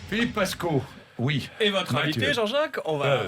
Philippe Pasco, oui. Et votre invité, Jean-Jacques, on va...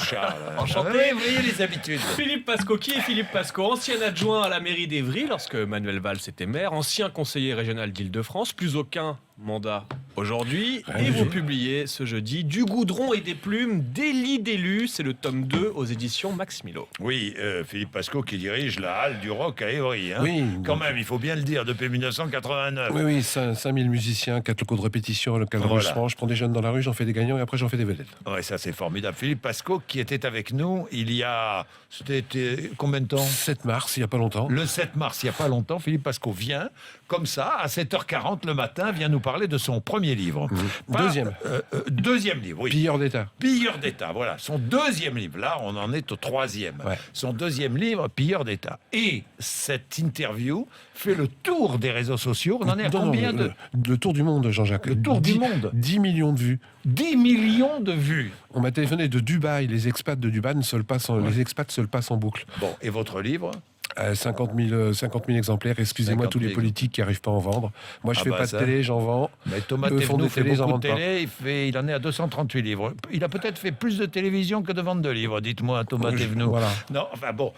Charles, Enchanté. Vous voyez les habitudes. Philippe Pasco, qui est Philippe Pasco? Ancien adjoint à la mairie d'Évry lorsque Manuel Valls était maire, ancien conseiller régional d'Île-de-France, plus aucun mandat aujourd'hui. Et vous publiez ce jeudi Du goudron et des plumes, Délit d'élus, c'est le tome 2 aux éditions Max Milo. Oui, Philippe Pasco qui dirige la halle du rock à Évry. Hein. Oui. Quand même, il faut bien le dire, depuis 1989. Oui, 5000 musiciens, 4 locaux de répétition, local de Rochefort. Je prends des jeunes dans la rue, j'en fais des gagnants et après j'en fais des vedettes. Ouais, ça c'est formidable. Philippe Pasco qui était avec nous il y a... C'était combien de temps? 7 mars, il n'y a pas longtemps. Le 7 mars, il n'y a pas longtemps, Philippe Pasco vient, comme ça, à 7h40 le matin, vient nous parler de son premier livre. Deuxième livre, oui. Pilleur d'État. Pilleur d'État, voilà. Son deuxième livre. Là, on en est au troisième. Ouais. Son deuxième livre, Pilleur d'État. Et cette interview fait le tour des réseaux sociaux. On en est à combien de... Le tour du monde, Jean-Jacques. Le tour du monde. 10 millions de vues. 10 millions de vues. On m'a téléphoné de Dubaï. Les expats de Dubaï les expats se le passent en boucle. Bon, et votre livre? 50 000 exemplaires. Excusez-moi 50 tous 000. les politiques qui n'arrivent pas à en vendre. Moi, je fais pas ça. de télé, j'en vends. Mais Thomas Eux font Thévenoud des fait télés, ils en beaucoup de vendent pas. télé, il en est à 238 livres. Il a peut-être fait plus de télévision que de vente de livres, dites-moi, Thomas Thévenoud. Voilà. Non, enfin bon,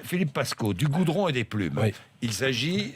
Philippe Pasco, Du goudron et des plumes. Oui. Il s'agit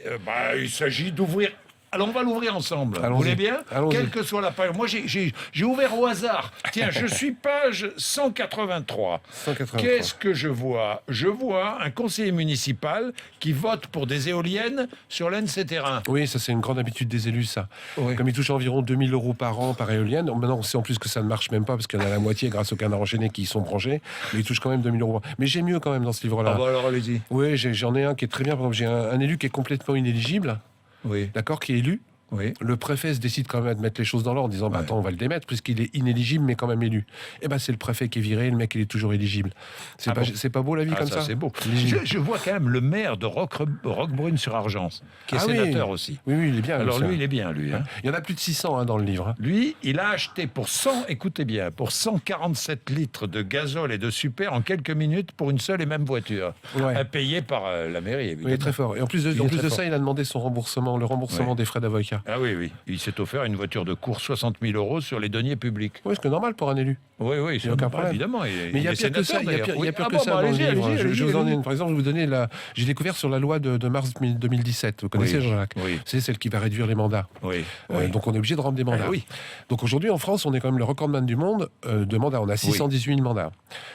d'ouvrir... Alors, on va l'ouvrir ensemble. Allons-y. Vous voulez bien? Allons-y. Quelle que soit la page. Moi, j'ai ouvert au hasard. Tiens, je suis page 183. 183. Qu'est-ce que je vois? Je vois un conseiller municipal qui vote pour des éoliennes sur l'un de ses terrains. Oui, ça c'est une grande habitude des élus, ça. Oui. Comme ils touchent environ 2 000 € par an par éolienne, maintenant on sait en plus que ça ne marche même pas parce qu'il y en a la moitié grâce aux canards enchaînés qui y sont branchés, mais ils touchent quand même 2 000 €. Mais j'ai mieux quand même dans ce livre-là. Ah bah alors, allez-y. Oui, j'en ai un qui est très bien. Par exemple, j'ai un élu qui est complètement inéligible, Oui, d'accord, qui est élu. oui. Le préfet se décide quand même de mettre les choses dans l'ordre en disant bah, Ouais. attends, on va le démettre puisqu'il est inéligible mais quand même élu. Et ben c'est le préfet qui est viré, le mec il est toujours éligible. C'est Ah pas, bon c'est pas beau la vie Ah, comme ça. c'est beau. Éligible. Je vois quand même le maire de Roquebrune-sur-Argence, qui est Ah oui. sénateur aussi. Oui, il est bien. Alors ça. lui, il est bien, lui. Hein. Il y en a plus de 600 dans le livre. Hein. Lui, il a acheté pour 100, écoutez bien, pour 147 litres de gazole et de super en quelques minutes pour une seule et même voiture, Ouais. payée par la mairie, évidemment. Il est très fort. Et en plus de, Il est en plus très de fort. ça, il a demandé son remboursement, le remboursement Ouais. des frais d'avocat. Ah oui, oui. Il s'est offert une voiture de course 60 000 € sur les deniers publics. Oui, c'est normal pour un élu. Oui, oui, Il y a aucun problème. évidemment. Mais il y a pire que ça. Il y a pire, que ça dans le livre. Je vous en ai une. Par exemple, je vais vous donner j'ai découvert sur la loi de mars 2017. Vous connaissez, Oui. Jean-Jacques? Oui. C'est celle qui va réduire les mandats. Oui, oui. Donc on est obligé de rendre des mandats. Ah oui. Donc aujourd'hui en France, on est quand même le recordman du monde de mandats. On a 618 000 mandats.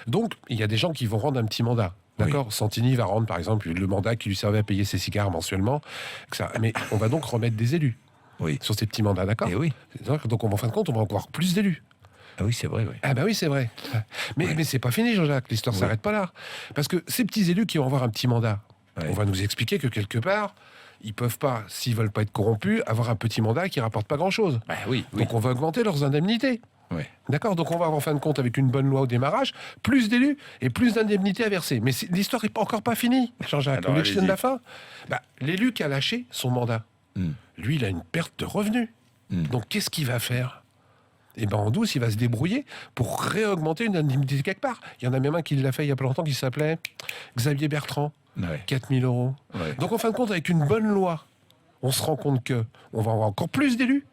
Donc il y a des gens qui vont rendre un petit mandat. D'accord. Santini va rendre par exemple le mandat qui lui servait à payer ses cigares mensuellement. Mais on va donc remettre des élus Oui. sur ces petits mandats, d'accord? Et oui. Donc en fin de compte, on va avoir plus d'élus. Ah oui, c'est vrai, oui. Ah bah oui, c'est vrai. Mais c'est pas fini, Jean-Jacques. L'histoire Oui. s'arrête pas là. Parce que ces petits élus qui vont avoir un petit mandat, Ouais. on va nous expliquer que quelque part, ils peuvent pas, s'ils veulent pas être corrompus, avoir un petit mandat qui rapporte pas grand-chose. Bah oui, oui. Donc on va augmenter leurs indemnités. Oui. D'accord. Donc on va avoir en fin de compte, avec une bonne loi au démarrage, plus d'élus et plus d'indemnités à verser. Mais l'histoire n'est encore pas finie, Jean-Jacques. Alors, Vous voulez que je tienne allez-y. la fin? L'élu qui a lâché son mandat, Hmm. lui, il a une perte de revenus. Hmm. Donc qu'est-ce qu'il va faire? Eh ben en douce, il va se débrouiller pour réaugmenter une indemnité quelque part. Il y en a même un qui l'a fait il y a pas longtemps qui s'appelait Xavier Bertrand, Ouais. 4 000 €. Ouais. Donc en fin de compte, avec une bonne loi, on se rend compte que on va avoir encore plus d'élus,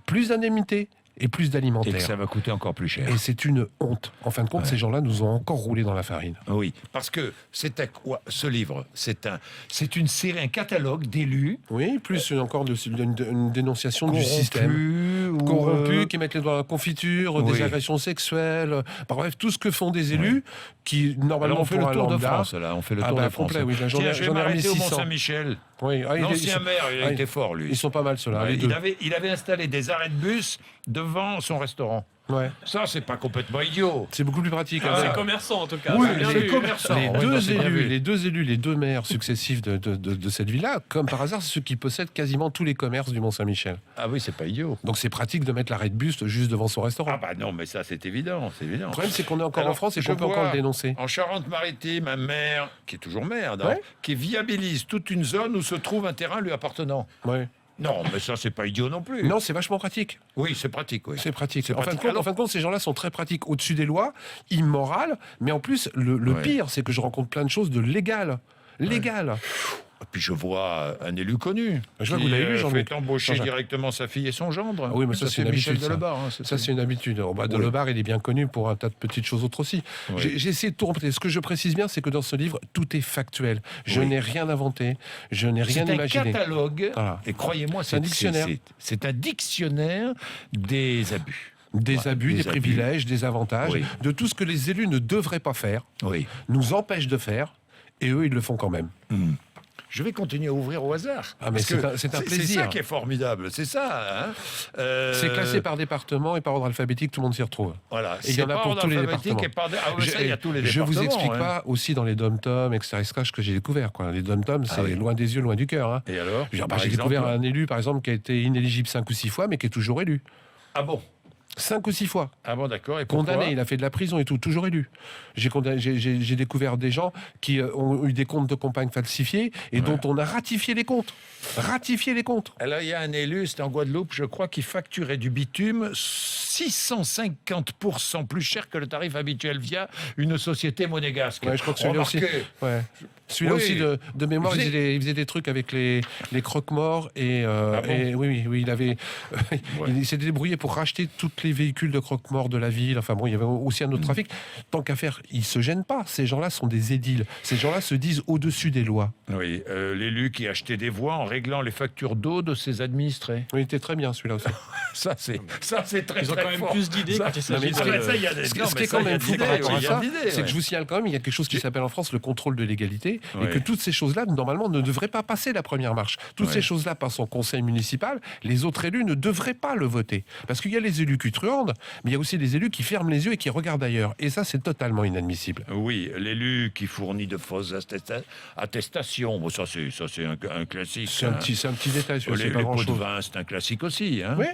plus d'indemnités et plus Et que d'alimentaires. ça va coûter encore plus cher. Et c'est une honte. En fin de compte, ces gens-là nous ont encore roulé dans la farine. Oui, parce que c'est à quoi ce livre? C'est une série, un catalogue d'élus Oui, plus encore une dénonciation du système. corrompus, ou, Corrompus, qui mettent les doigts dans la confiture, oui. des agressions sexuelles, bref, tout ce que font des élus qui, normalement, Alors on fait pour le un tour de lambda- France, là. On fait le Ah tour bah, de France. complet, oui, là, j'en ai- Tiens, je vais j'en ai remis m'arrêter au 600. Mont-Saint-Michel. Oui, L'ancien maire, il a été fort, lui. Ils sont pas mal, ceux-là, les deux. Il avait installé des arrêts de bus devant son restaurant. Ouais. Ça, c'est pas complètement idiot. C'est beaucoup plus pratique. hein. C'est commerçant en tout cas. Oui, c'est bien c'est vu. commerçant. Les Ouais, deux non, c'est bien vu. élus, les deux maires successifs de cette ville-là, comme par hasard, c'est ceux qui possèdent quasiment tous les commerces du Mont-Saint-Michel. Ah oui, c'est pas idiot. Donc c'est pratique de mettre l'arrêt de bus juste devant son restaurant. Ah bah non, mais ça, c'est évident, c'est évident. Le problème, c'est qu'on est encore Alors, en France et je qu'on peut encore vois le dénoncer. En Charente-Maritime, un maire, qui est toujours maire, non, Ouais. qui viabilise toute une zone où se trouve un terrain lui appartenant. Ouais. Non, mais ça, c'est pas idiot non plus. Non, c'est vachement pratique. Oui, c'est pratique, oui. C'est pratique. C'est En fin, pratique. de Alors- compte, ces gens-là sont très pratiques, au-dessus des lois, immorales, mais en plus, le Ouais. pire, c'est que je rencontre plein de choses de légal. Légal. Puis je vois un élu connu. Je vois que vous l'avez lu, fait embaucher directement sa fille et son gendre. Ah oui, mais ça c'est une Michel habitude. Delebarre. Ça c'est une habitude. Delebarre, il est bien connu pour un tas de petites choses autres aussi. Oui. J'ai essayé de tourner. Ce que je précise bien, c'est que dans ce livre, tout est factuel. Je n'ai rien inventé. Je n'ai rien imaginé. C'est un catalogue. Voilà. Et croyez-moi, C'est un dictionnaire. C'est un dictionnaire des abus. Des abus, des abus. privilèges, des avantages, de tout ce que les élus ne devraient pas faire, nous empêchent de faire, et eux, ils le font quand même. Je vais continuer à ouvrir au hasard. Ah, mais c'est un plaisir. C'est ça qui est formidable, c'est ça. C'est classé par département et par ordre alphabétique, tout le monde s'y retrouve. Voilà. Et il y en a pour tous les départements. Il y a tous les départements. Je vous explique pas aussi dans les dom-toms, etc., ce que j'ai découvert. Les dom-toms, c'est loin des yeux, loin du cœur. Et alors j'ai découvert un élu, par exemple, qui a été inéligible 5 ou 6 fois, mais qui est toujours élu. Ah bon? 5 ou 6 fois. Ah bon, d'accord. Et condamné, il a fait de la prison et tout, toujours élu. J'ai découvert des gens qui ont eu des comptes de campagne falsifiés et dont on a ratifié les comptes. Alors, il y a un élu, c'était en Guadeloupe, je crois, qui facturait du bitume 650% plus cher que le tarif habituel via une société monégasque. Ouais, je crois que celui-là aussi. Ouais. Celui-là aussi, de mémoire, il faisait des trucs avec les croque-morts et oui, il s'était débrouillé pour racheter toutes les véhicules de croque-morts de la ville. Enfin bon, il y avait aussi un autre trafic. Tant qu'à faire, ils se gênent pas. Ces gens-là sont des édiles. Ces gens-là se disent au-dessus des lois. Oui, l'élu qui achetait des voix en réglant les factures d'eau de ses administrés. Oui, il était très bien celui-là aussi. ça c'est très Ils ont quand même plus d'idées quand il s'agit de... Ce qui est quand même fou par rapport à ça, c'est que je vous signale quand même, il y a quelque chose qui s'appelle en France le contrôle de légalité, et que toutes ces choses-là, normalement, ne devraient pas passer la première marche. Toutes ces choses-là passent au conseil municipal, les autres élus ne devraient pas le voter. Parce qu'il y a les élus qui truandent, mais il y a aussi les élus qui ferment les yeux et qui regardent ailleurs. Et ça, c'est totalement inadmissible. Oui, l'élu qui fournit de fausses attestations, bon, ça c'est un classique. C'est un petit détail. Les pots de vin, c'est un classique aussi. Hein. Oui.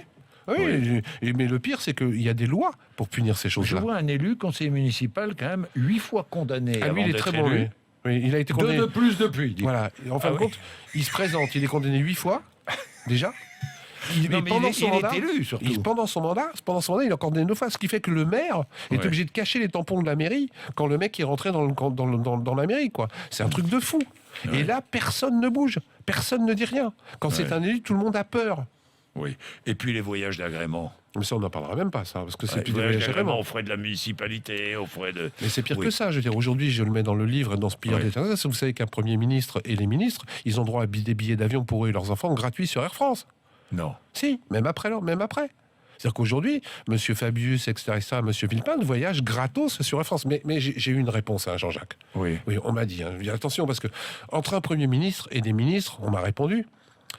Mais le pire, c'est qu'il y a des lois pour punir ces choses-là. Je vois un élu, conseiller municipal, quand même, 8 fois condamné. Ah, lui, il est très bon, lui. Oui, il a été condamné. 2 de plus depuis. Voilà. En fin de compte, il se présente, il est condamné 8 fois, déjà. Il est élu, surtout. Pendant son mandat, il est condamné 9 fois. Ce qui fait que le maire est obligé de cacher les tampons de la mairie quand le mec est rentré dans la mairie, quoi. C'est un truc de fou. Et là, personne ne bouge. Personne ne dit rien. Quand c'est un élu, tout le monde a peur. Oui. Et puis les voyages d'agrément. Mais ça, on n'en parlera même pas, ça, parce que c'est plus des voyages d'agrément aux frais de la municipalité, aux frais de... Mais c'est pire que ça, je veux dire. Aujourd'hui, je le mets dans le livre, dans ce pire d'état. Vous savez qu'un Premier ministre et les ministres, ils ont droit à des billets d'avion pour eux et leurs enfants gratuits sur Air France. Non. Si, même après. C'est-à-dire qu'aujourd'hui, M. Fabius, etc., M. Villepin voyagent gratos sur Air France. Mais j'ai eu une réponse à Jean-Jacques. Oui, on m'a dit, attention, parce que entre un Premier ministre et des ministres, on m'a répondu,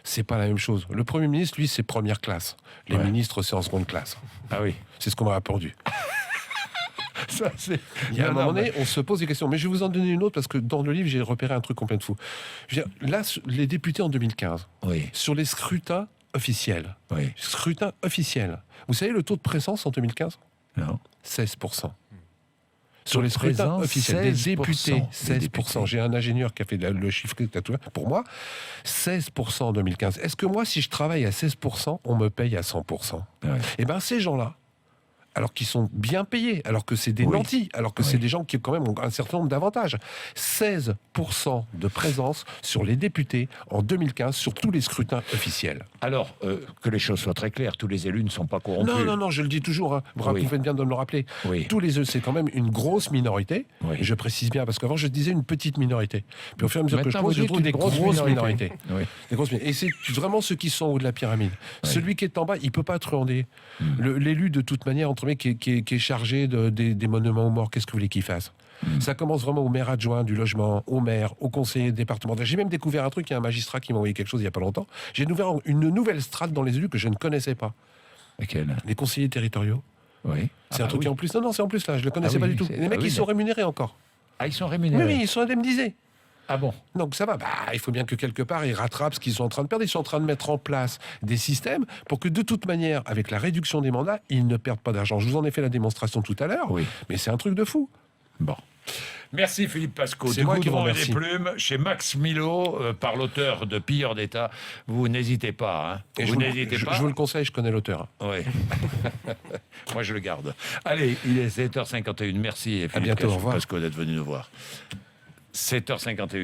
c'est pas la même chose. Le Premier ministre, lui, c'est première classe. Les ministres, c'est en seconde classe. Ah oui. C'est ce qu'on m'a répondu. Ça, il y a un moment donné, on se pose des questions. Mais je vais vous en donner une autre, parce que dans le livre, j'ai repéré un truc complètement fou. Je veux dire, là, les députés en 2015, sur les scrutins officiels. Scrutin officiel. Vous savez le taux de présence en 2015 ? Non. 16%. Sur les scrutins officiels des députés, 16%. J'ai un ingénieur qui a fait le chiffre pour moi. 16% en 2015. Est-ce que moi, si je travaille à 16%, on me paye à 100% ? Eh bien, ces gens-là, alors qu'ils sont bien payés, alors que c'est des nantis, alors que c'est des gens qui quand même ont un certain nombre d'avantages. 16% de présence sur les députés en 2015 sur tous les scrutins officiels. Alors, que les choses soient très claires, tous les élus ne sont pas corrompus. Non, je le dis toujours, vous faites bien de me le rappeler. Tous les élus, c'est quand même une grosse minorité, et je précise bien, parce qu'avant je disais une petite minorité. Puis au fur et à mesure que je trouve des grosses minorités. Et c'est vraiment ceux qui sont au haut de la pyramide. Celui qui est en bas, il ne peut pas truander. L'élu, de toute manière, entre qui est chargé des monuments aux morts, qu'est-ce que vous voulez qu'il fasse ? Ça commence vraiment au maire adjoint du logement, au maire, au conseiller départemental. J'ai même découvert un truc, il y a un magistrat qui m'a envoyé quelque chose il n'y a pas longtemps. J'ai découvert une nouvelle strate dans les élus que je ne connaissais pas. Laquelle ? Les conseillers territoriaux. C'est un truc qui en plus... Non, c'est en plus là, je ne le connaissais pas du tout. Les mecs, ils sont rémunérés encore. Ah, ils sont rémunérés ? Oui, ils sont indemnisés. Ah bon ? Donc ça va, il faut bien que quelque part ils rattrapent ce qu'ils sont en train de perdre. Ils sont en train de mettre en place des systèmes pour que de toute manière, avec la réduction des mandats, ils ne perdent pas d'argent. Je vous en ai fait la démonstration tout à l'heure, mais c'est un truc de fou. Bon. Merci Philippe Pasco. C'est moi qui vous remercie. Des plumes chez Max Milo, par l'auteur de Pilleurs d'État. Vous n'hésitez pas. Je vous le conseille, je connais l'auteur. Oui. Moi je le garde. Allez, il est 7h51. Merci Philippe Pasco d'être venu nous voir. 7h51.